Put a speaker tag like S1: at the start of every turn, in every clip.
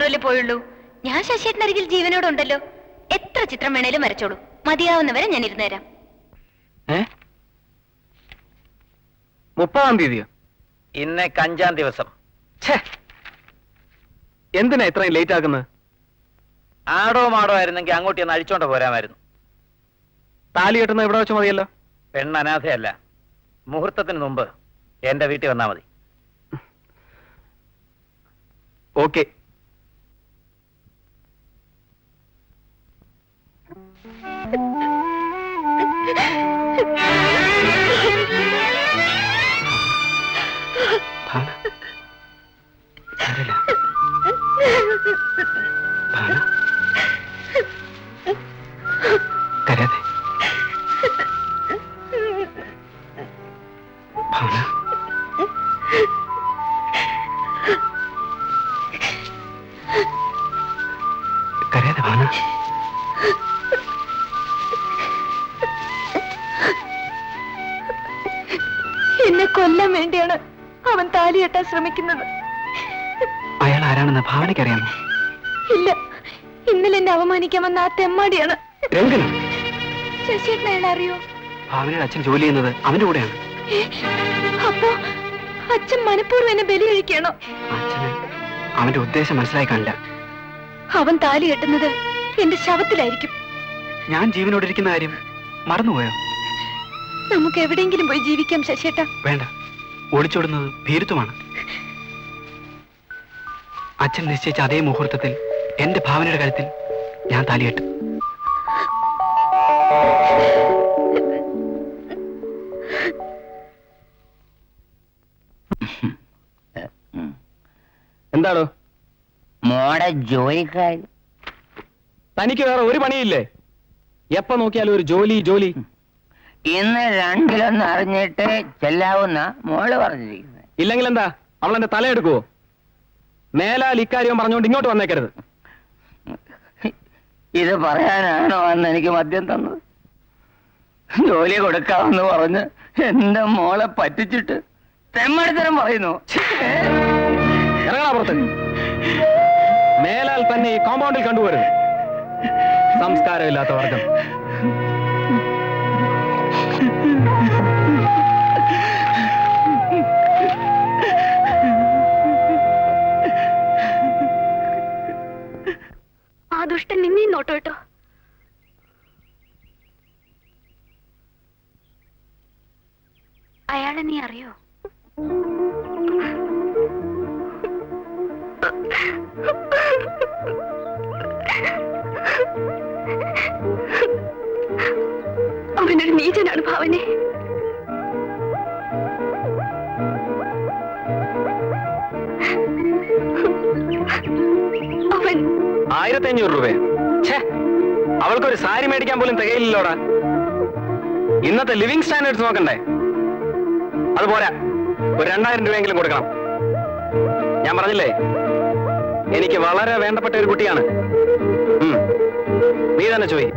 S1: മാത്രമല്ലേ പോയുള്ളൂ. ഞാൻ ശശിയേട്ടനരികിൽ ജീവനോടെ ഉണ്ടല്ലോ. എത്ര ചിത്രം വേണേലും വരച്ചോളൂ. മതിയാവുന്നവരെ ഞാൻ ഇരുന്നു തരാം.
S2: 30-ാം തീയതിയോ?
S3: ഇന്ന് 5-ാം ദിവസം.
S2: എന്തിനാ ഇത്രയും ലേറ്റ് ആക്കുന്നത്?
S3: ആടോ മാടോ ആയിരുന്നെങ്കിൽ അങ്ങോട്ട് ഒന്ന് അഴിച്ചോണ്ട് പോരാമായിരുന്നു.
S2: താലി കെട്ടുന്ന ഇവിടെ വെച്ച് മതിയല്ലോ.
S3: പെണ്ണ് അനാഥയല്ല. മുഹൂർത്തത്തിന് മുമ്പ് എന്റെ വീട്ടിൽ വന്നാ മതി.
S2: ഓക്കെ. കരയാതെ. ഭാവന, കരയാതെ ഭാവന.
S1: എന്നെ കൊല്ലാൻ വേണ്ടിയാണ് അവൻ താലി കെട്ടാൻ ശ്രമിക്കുന്നത്.
S2: അയാൾ ആരാണെന്ന് ഭാവനയ്ക്കറിയാമോ?
S1: ഇല്ല, ഇന്നലെ എന്നെ അവമാനിക്കാൻ വന്ന ആ തെമ്മാടിയാണ്.
S2: രംഗനോ?
S1: ശശിയേട്ടനെ അയാൾ അറിയോ?
S2: ഭാവനയുടെ അച്ഛൻ ജോലി ചെയ്യുന്നത് അവന്റെ കൂടെയാണ്.
S1: അപ്പോ അച്ഛൻ മനഃപൂർവ്വം എന്നെ ബലി കഴിക്കണോ?
S2: അച്ഛന് അവന്റെ ഉദ്ദേശം മനസ്സിലായി കാണില്ല.
S1: അവൻ താലി കെട്ടുന്നത് എന്റെ ശവത്തിലായിരിക്കും.
S2: ഞാൻ ജീവനോടെ ഇരിക്കുന്ന കാര്യം മറന്നുപോയോ?
S1: നമുക്ക് എവിടെയെങ്കിലും പോയി ജീവിക്കാം ശശിയേട്ടാ.
S2: വേണ്ട, ഒളിച്ചോടുന്നത് ഭീരുത്വമാണ്. അച്ഛൻ നിശ്ചയിച്ച അതേ മുഹൂർത്തത്തിൽ എന്റെ ഭാവനയുടെ കഴുത്തിൽ ഞാൻ താലികെട്ടു. എന്താണോ
S4: മോടെ ജോലിക്കാരി?
S2: തനിക്ക് വേറെ ഒരു പണിയില്ലേ? എപ്പ നോക്കിയാലും ഒരു ജോലി ജോലി.
S4: ഇന്ന് 2-ലൊന്ന് അറിഞ്ഞിട്ട് ചെല്ലാവുന്ന മോള് പറഞ്ഞിരിക്കുന്നത്.
S2: ഇല്ലെങ്കിൽ എന്താ, അവൾ എന്റെ തലയെടുക്കുവോ? മേലാൽ ഇക്കാര്യം പറഞ്ഞുകൊണ്ട് ഇങ്ങോട്ട് വന്നേക്കരുത്.
S4: ഇത് പറയാനാണോ അന്ന് എനിക്ക് മദ്യം തന്നത്? ജോലി കൊടുക്കാമെന്ന് പറഞ്ഞ് എന്റെ മോളെ പറ്റിച്ചിട്ട് തെമ്മടിത്തരം പറയുന്നു.
S2: ഇറങ്ങാ പുറത്ത്. മേലാൽ തന്നെ ഈ കോമ്പൗണ്ടിൽ കണ്ടുപോരുത്. സംസ്കാരമില്ലാത്ത വർഗം.
S1: ആ ദുഷ്ടൻ നിന്നെയും നോട്ടോ കേട്ടോ. അയാളെ നീ അറിയോ? അവനൊരു നീചനാണ് ഭാവനെ. അവൻ
S2: 1500 രൂപ. അവൾക്കൊരു സാരി മേടിക്കാൻ പോലും തികയില്ലോടാ. ഇന്നത്തെ ലിവിംഗ് സ്റ്റാൻഡേർഡ്സ് നോക്കണ്ടേ? അതുപോരാ, ഒരു 2000 രൂപയെങ്കിലും കൊടുക്കണം. ഞാൻ പറഞ്ഞില്ലേ, എനിക്ക് വളരെ വേണ്ടപ്പെട്ട ഒരു കുട്ടിയാണ്. നീ തന്നെ ചോയ്.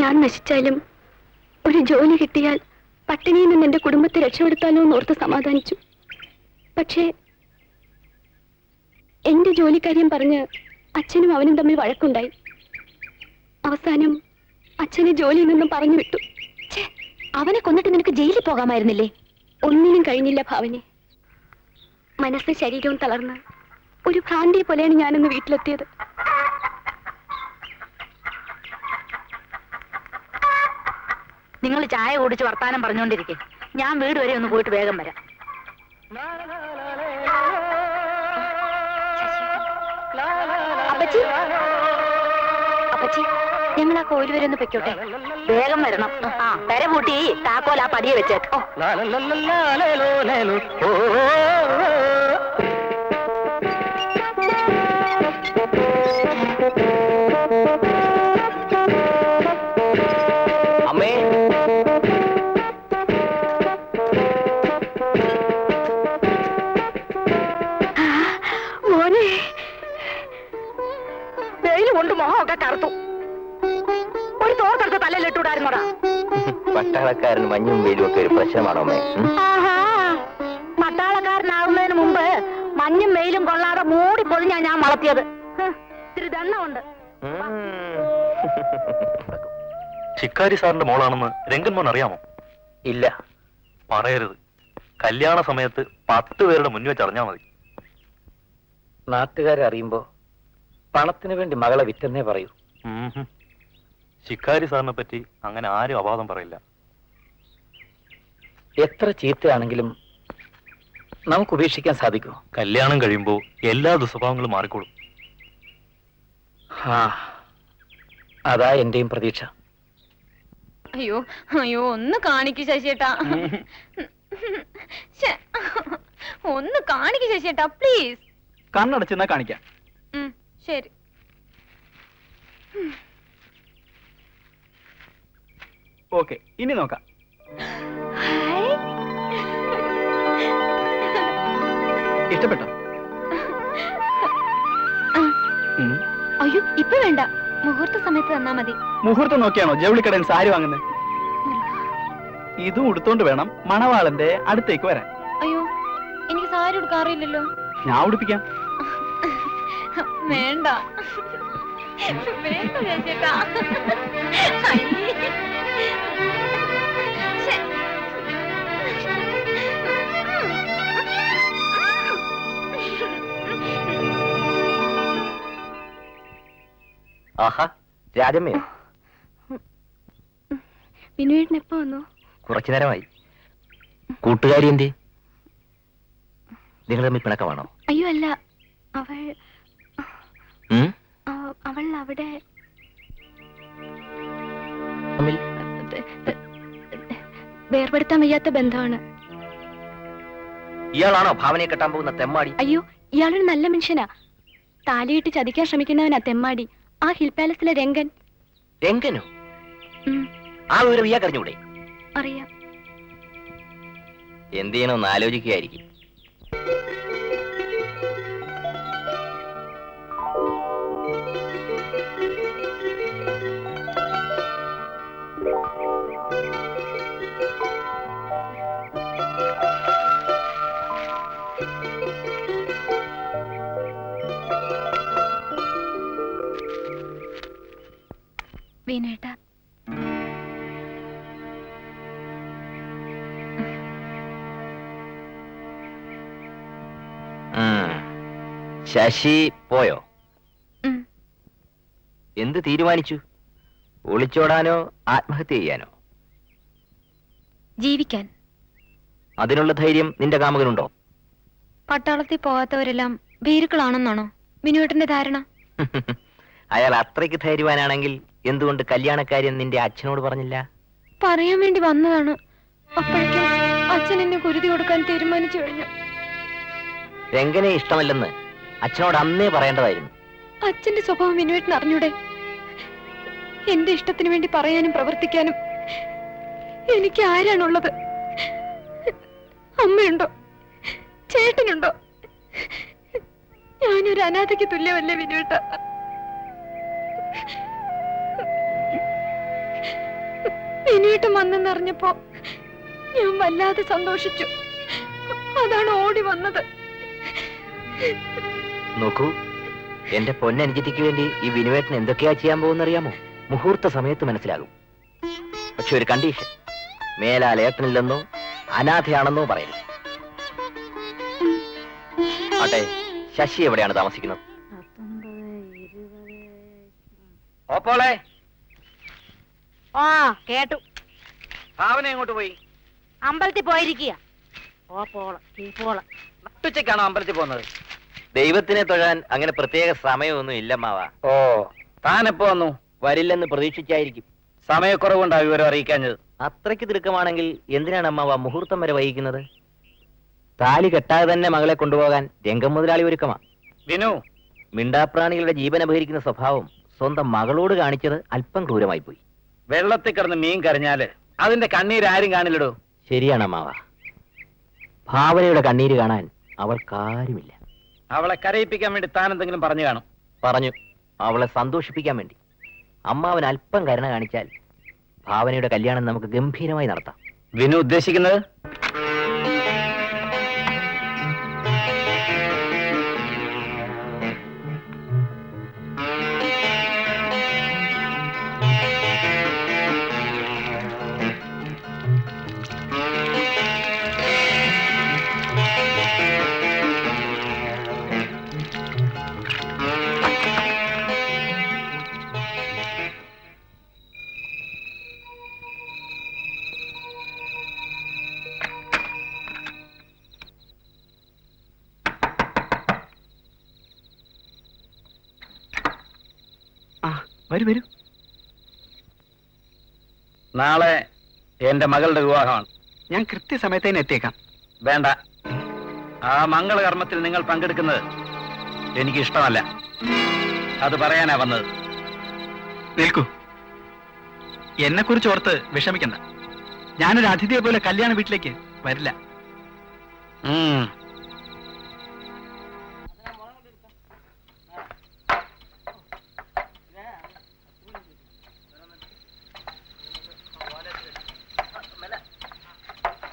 S1: ഞാൻ നശിച്ചാലും ഒരു ജോലി കിട്ടിയാൽ പട്ടിണിയിൽ നിന്ന് എന്റെ കുടുംബത്തെ രക്ഷപ്പെടുത്താലോ എന്നോർത്ത് സമാധാനിച്ചു. പക്ഷേ എന്റെ ജോലിക്കാര്യം പറഞ്ഞ് അച്ഛനും അവനും തമ്മിൽ വഴക്കുണ്ടായി. അവസാനം അച്ഛനെ ജോലിയിൽ നിന്നും പറഞ്ഞു വിട്ടു. അവനെ കൊന്നിട്ട് നിനക്ക് ജയിലിൽ പോകാമായിരുന്നില്ലേ? ഒന്നിനും കഴിഞ്ഞില്ല ഭാവനെ. മനസ്സ് ശരീരവും തളർന്ന് ഒരു ഭ്രാന്തിയെ പോലെയാണ് ഞാനിന്ന് വീട്ടിലെത്തിയത്.
S5: നിങ്ങൾ ചായ കുടിച്ച് വർത്താനം പറഞ്ഞുകൊണ്ടിരിക്കെ
S1: ഞാൻ വീട് വരെ ഒന്ന് പോയിട്ട് വേഗം വരാം. അപ്പച്ചി, അപ്പച്ചി, ഞങ്ങൾ ആ കോയിൽ വരെ ഒന്ന് പൊയ്ക്കോട്ടെ. വേഗം വരണം. ആ പെര പൂട്ടി താക്കോൽ ആ പടിയെ വെച്ചേക്കോ.
S4: അമ്മേ,
S1: മോനെ, വെയിൽ കൊണ്ട് മോഹമൊക്കെ കറുത്തു. ഒരു തോർത്തെടുത്ത് തലയിലിട്ടൂടായിരുന്നോടാ.
S4: പട്ടാളക്കാരൻ മഞ്ഞും വെയിലും ഒക്കെ ഒരു പ്രശ്നമാണോ അമ്മേ?
S1: പട്ടാളക്കാരനാകുന്നതിന് മുമ്പ് മഞ്ഞും വെയിലും കൊള്ളാതെ മൂടി പൊതിഞ്ഞാ ഞാൻ വളർത്തിയത്. ഇത്തിരി ദണ്ണമുണ്ട്.
S5: ശിക്കാരി സാറിന്റെ മോളാണെന്ന് രംഗൻ മോൻ അറിയാമോ?
S3: ഇല്ല.
S5: പറയരുത്. കല്യാണ സമയത്ത് 10 പേരുടെ മുന്നിൽ വെച്ച് അറിഞ്ഞാൽ മതി.
S3: നാട്ടുകാരെ അറിയുമ്പോ പണത്തിന് വേണ്ടി മകളെ വിറ്റെന്നേ പറയൂ.
S5: ശിക്കാരി സാറിനെ പറ്റി അങ്ങനെ ആരും അപാദം പറയില്ല.
S3: എത്ര ചീത്തയാണെങ്കിലും നമുക്ക് ഉപേക്ഷിക്കാൻ സാധിക്കൂ.
S5: കല്യാണം കഴിയുമ്പോ എല്ലാ ദുസ്വഭാവങ്ങളും മാറിക്കോളും.
S3: അതാ എന്റെയും പ്രതീക്ഷ.
S6: അയ്യോ അയ്യോ, ഒന്ന് കാണിക്കൂ ശശിയേട്ടാ. ഒന്ന് കാണിക്കൂ ശശിയേട്ടാ, പ്ലീസ്.
S2: കണ്ണടച്ചെന്നാ കാണിക്കാം.
S6: ശരി.
S2: ഓക്കെ, ഇനി നോക്കാം. ഇഷ്ടപ്പെട്ടോ?
S6: അയ്യോ, ഇപ്പൊ വേണ്ട, മുഹൂർത്ത സമയത്ത് തന്നാ മതി.
S2: മുഹൂർത്തം നോക്കിയാണോ ജൗളിക്കടയിൽ സാരി വാങ്ങുന്നത്? ഇതും ഉടുത്തോണ്ട് വേണം മണവാളന്റെ അടുത്തേക്ക് വരാൻ.
S6: അയ്യോ, എനിക്ക് സാരി ഉടുക്കാറില്ലല്ലോ.
S2: ഞാൻ ഉടുപ്പിക്കാം.
S6: വേണ്ട വേണ്ട ശശിയേട്ടാ.
S4: ആഹാ, രാജമ്മയോ?
S1: വിനുവേട്ടൻ എപ്പോ വന്നു?
S4: കുറച്ചു നേരമായി. കൂട്ടുകാരി എന്തേ? നിങ്ങൾ തമ്മിൽ പിണക്കമാണോ?
S1: അയ്യോ അല്ല, അവൾ
S4: ഉം?
S1: അവൾ അവിടെ
S4: തമ്മിൽ
S1: വേർപെടുത്താൻ വയ്യാത്ത ബന്ധമാണ്.
S4: ഇയാളാണോ ഭാവനയെ കെട്ടാൻ പോകുന്ന തെമ്മാടി?
S1: അയ്യോ, ഇയാളൊരു നല്ല മനുഷ്യനാ. താലിയിട്ട് ചതിക്കാൻ ശ്രമിക്കുന്നവനാ തെമ്മാടി. ആ ഹിൽ പാലസിലെ രംഗൻ.
S4: രംഗനോ?
S1: ഉം,
S4: ആ വിവരം ഇയാൾ അറിഞ്ഞൂടെ?
S1: അറിയാം.
S4: എന്ത് ചെയ്യണമെന്ന് ആലോചിക്കുകയായിരിക്കും.
S1: വിനുവേട്ടാ,
S4: ശശി പോയോ?
S1: ഉം.
S4: എന്ത് തീരുമാനിച്ചു? ഒളിച്ചോടാനോ ആത്മഹത്യ ചെയ്യാനോ?
S1: ജീവിക്കാൻ.
S4: അതിനുള്ള ധൈര്യം നിന്റെ കാമുകനുണ്ടോ?
S1: പട്ടാളത്തിൽ പോകാത്തവരെല്ലാം ഭീരുക്കളാണെന്നാണോ വിനുവേട്ടന്റെ ധാരണ?
S4: അയാൾ അത്രയ്ക്ക് ധൈര്യവാനാണെങ്കിൽ എന്തുകൊണ്ട് കല്യാണക്കാര്യം നിന്റെ അച്ഛനോട് പറഞ്ഞില്ല?
S1: പറയാൻ വേണ്ടി വന്നതാണ്. അപ്പോഴേക്കും അച്ഛൻ എന്നെ കുരുതി കൊടുക്കാൻ തീരുമാനിച്ചു കഴിഞ്ഞു.
S4: രംഗനെ ഇഷ്ടമല്ലെന്ന് അച്ഛനോട് അന്നേ പറയേണ്ടതായിരുന്നു.
S1: അച്ഛന്റെ സ്വഭാവം വിനുവേട്ടൻ അറിഞ്ഞൂടെ? എന്റെ ഇഷ്ടത്തിന് വേണ്ടി പറയാനും പ്രവർത്തിക്കാനും എനിക്ക് ആരാണുള്ളത്? അമ്മയുണ്ടോ? ചേട്ടനുണ്ടോ? ഞാനൊരു അനാഥയ്ക്ക് തുല്യമല്ലേ വിനുവേട്ട? വിനുവേട്ടൻ വന്നെന്നറിഞ്ഞപ്പോ ഞാൻ വല്ലാതെ സന്തോഷിച്ചു. അതാണ് ഓടി വന്നത്.
S4: നോക്കൂ, എന്റെ പൊന്നനുജത്തിക്ക് വേണ്ടി ഈ വിനുവേട്ടൻ എന്തൊക്കെയാ ചെയ്യാൻ പോകുന്നറിയാമോ? മുഹൂർത്ത സമയത്ത് മനസ്സിലാകും. പക്ഷെ ഒരു കണ്ടീഷൻ, മേലാൽ ഏട്ടനില്ലെന്നോ അനാഥയാണെന്നോ പറയരുത്. ആട്ടെ, ശശി എവിടെയാണ് താമസിക്കുന്നത്? ഓപ്പോളെ,
S1: ആ കേട്ടു.
S3: ഭാവന എങ്ങോട്ട് പോയി?
S6: അമ്പലത്തിൽ പോയിരിക്കുക
S3: നട്ടുച്ചയ്ക്കാണോ അമ്പലത്തിൽ പോകുന്നത്?
S4: ദൈവത്തിനെ തൊഴാൻ അങ്ങനെ പ്രത്യേക സമയമൊന്നും ഇല്ല മാവ.
S3: ഓ, താൻ എപ്പോ വന്നു?
S4: വരില്ലെന്ന് പ്രതീക്ഷിച്ചായിരിക്കും.
S3: സമയക്കുറവുണ്ടാ വിവരം അറിയിക്കാഞ്ഞത്?
S4: അത്രയ്ക്ക് തിടുക്കമാണെങ്കിൽ എന്തിനാണ് അമ്മാവ മുഹൂർത്തം വരെ വൈകിക്കുന്നത്? താലി കെട്ടാതെ തന്നെ മകളെ കൊണ്ടുപോകാൻ രംഗം മുതലാളി ഒരുക്കമാ.
S3: വിനു,
S4: മിണ്ടാപ്രാണികളുടെ ജീവൻ അപഹരിക്കുന്ന സ്വഭാവം സ്വന്തം മകളോട് കാണിച്ചത് അല്പം ക്രൂരമായി പോയി.
S3: വെള്ളത്തിൽ കിടന്ന് മീൻ കരഞ്ഞാല് അതിന്റെ കണ്ണീര് ആരും കാണില്ലടോ.
S4: ശരിയാണ് അമ്മാവ. ഭാവനയുടെ കണ്ണീര് കാണാൻ അവൾക്കാരുമില്ല.
S3: അവളെ കരയിപ്പിക്കാൻ വേണ്ടി താൻ എന്തെങ്കിലും പറഞ്ഞു കാണും.
S4: പറഞ്ഞു, അവളെ സന്തോഷിപ്പിക്കാൻ വേണ്ടി. അമ്മാവൻ അല്പം കരുണ കാണിച്ചാൽ ഭാവനയുടെ കല്യാണം നമുക്ക് ഗംഭീരമായി നടത്താം.
S3: വിനു ഉദ്ദേശിക്കുന്നത്?
S2: ആ വരൂ വരൂ.
S3: നാളെ എന്റെ മകളുടെ വിവാഹമാണ്.
S2: ഞാൻ കൃത്യസമയത്ത് തന്നെ എത്തിയേക്കാം.
S3: വേണ്ട, ആ മംഗളകർമ്മത്തിൽ നിങ്ങൾ പങ്കെടുക്കുന്നത് എനിക്ക് ഇഷ്ടമല്ല. അത് പറയാനാ വന്നത്.
S2: നിൽക്കൂ. എന്നെ കുറിച്ച് ഓർത്ത് വിഷമിക്കണ്ട. ഞാനൊരു അതിഥിയെ പോലെ കല്യാണ വീട്ടിലേക്ക് വരില്ല.
S3: ഉം.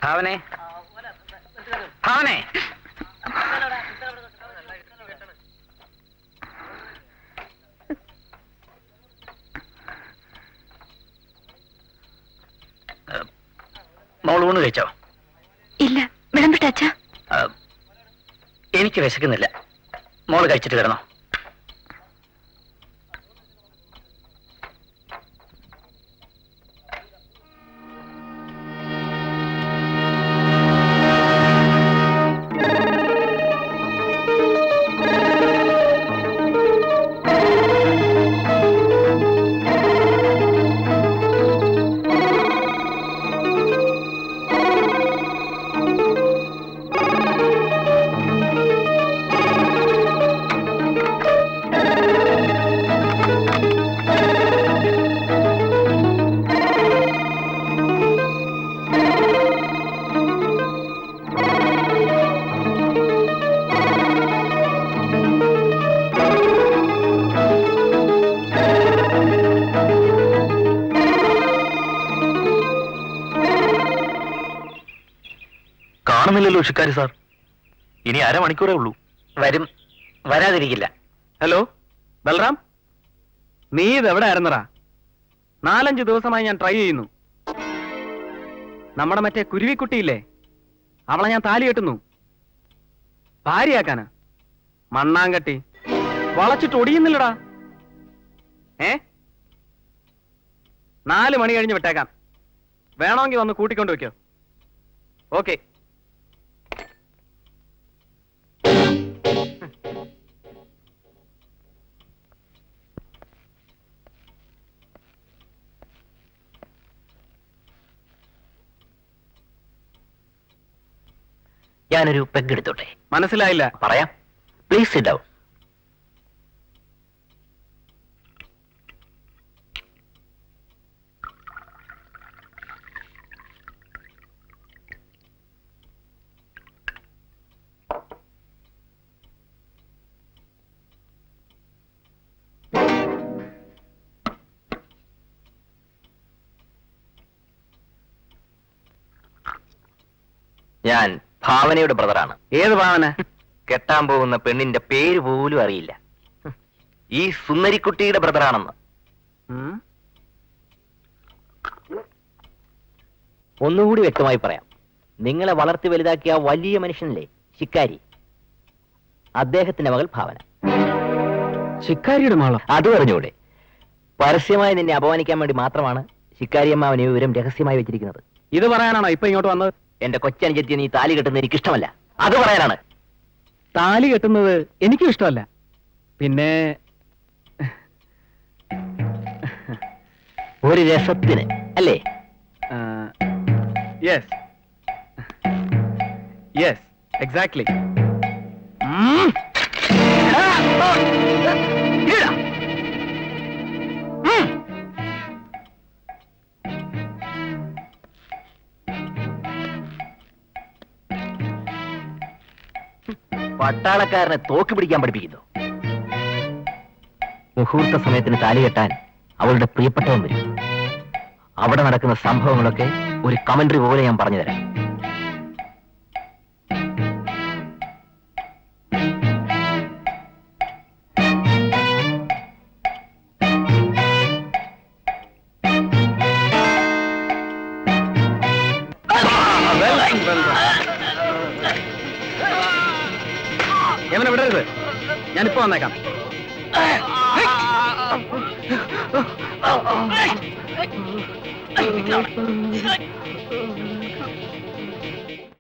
S3: ഭാവനെ, ഭാവനെ, മോൾ ഊണ് കഴിച്ചോ?
S1: ഇല്ല, വിളമ്പിട്ട അച്ഛാ.
S3: എനിക്ക് വിശക്കുന്നില്ല. മോള് കഴിച്ചിട്ട് കിടന്നോ.
S5: കാണുന്നില്ലല്ലോ ഷിക്കാരി സാർ. ഇനി അരമണിക്കൂറേ ഉള്ളൂ.
S3: വരും, വരാതിരിക്കില്ല.
S2: ഹലോ ബൽറാം, നീ ഇതെവിടെ ആയിരുന്നടാ? 4-5 ദിവസമായി ഞാൻ ട്രൈ ചെയ്യുന്നു. നമ്മുടെ മറ്റേ കുരുവിക്കുട്ടിയില്ലേ, അവളെ ഞാൻ താലി കെട്ടുന്നു. ഭാര്യയാക്കാനാ? മണ്ണാങ്കട്ടി, വളച്ചിട്ട് ഒടിയുന്നില്ലടാ. 4 മണി കഴിഞ്ഞ് വിട്ടേക്കാം. വേണമെങ്കിൽ വന്ന് കൂട്ടിക്കൊണ്ട് വെക്കോ. ഓക്കെ.
S4: ഞാനൊരു പെഗ് എടുത്തോട്ടെ?
S2: മനസ്സിലായില്ല.
S4: പറയാം. Please sit down. ഞാൻ ഭാവനയുടെ ബ്രദറാണ്.
S2: ഏത് ഭാവന?
S4: കെട്ടാൻ പോകുന്ന പെണ്ണിന്റെ പേര് പോലും അറിയില്ല. ഈ സുന്ദരിക്കുട്ടിയുടെ ബ്രദറാണെന്ന്. ഒന്നുകൂടി വ്യക്തമായി പറയാം. നിങ്ങളെ വളർത്തി വലുതാക്കിയ വലിയ മനുഷ്യനല്ലേ ശിക്കാരി, അദ്ദേഹത്തിന്റെ മകൾ ഭാവന.
S2: ശിക്കാരിയുടെ മകളോ?
S4: അത് പറഞ്ഞൂടെ? പരസ്യമായി നിന്നെ അപമാനിക്കാൻ വേണ്ടി മാത്രമാണ് ശിക്കാരി അമ്മാവൻ ഈ വിവരം രഹസ്യമായി വെച്ചിരിക്കുന്നത്.
S2: ഇത് പറയാനാണോ ഇപ്പൊ ഇങ്ങോട്ട് വന്നത്?
S4: എന്റെ കൊച്ചനുജത്തിയെ നീ താലി കെട്ടുന്നത് എനിക്ക് ഇഷ്ടമല്ല, അത് പറയാനാണ്.
S2: താലി കെട്ടുന്നത് എനിക്കും ഇഷ്ടമല്ല. പിന്നെ
S4: ഒരു രസത്തിന് അല്ലേ?
S2: Yes yes exactly.
S4: പട്ടാളക്കാരനെ തോക്ക് പിടിക്കാൻ പഠിപ്പിക്കുന്നു. മുഹൂർത്ത സമയത്തിന് താലി കെട്ടാൻ അവളുടെ പ്രിയപ്പെട്ടവൻ വരും. അവിടെ നടക്കുന്ന സംഭവങ്ങളൊക്കെ ഒരു കമന്ററി പോലെ ഞാൻ പറഞ്ഞു തരാം.
S2: യമനെ വിടരുത്, ഞാനിപ്പോ വന്നേക്കാം.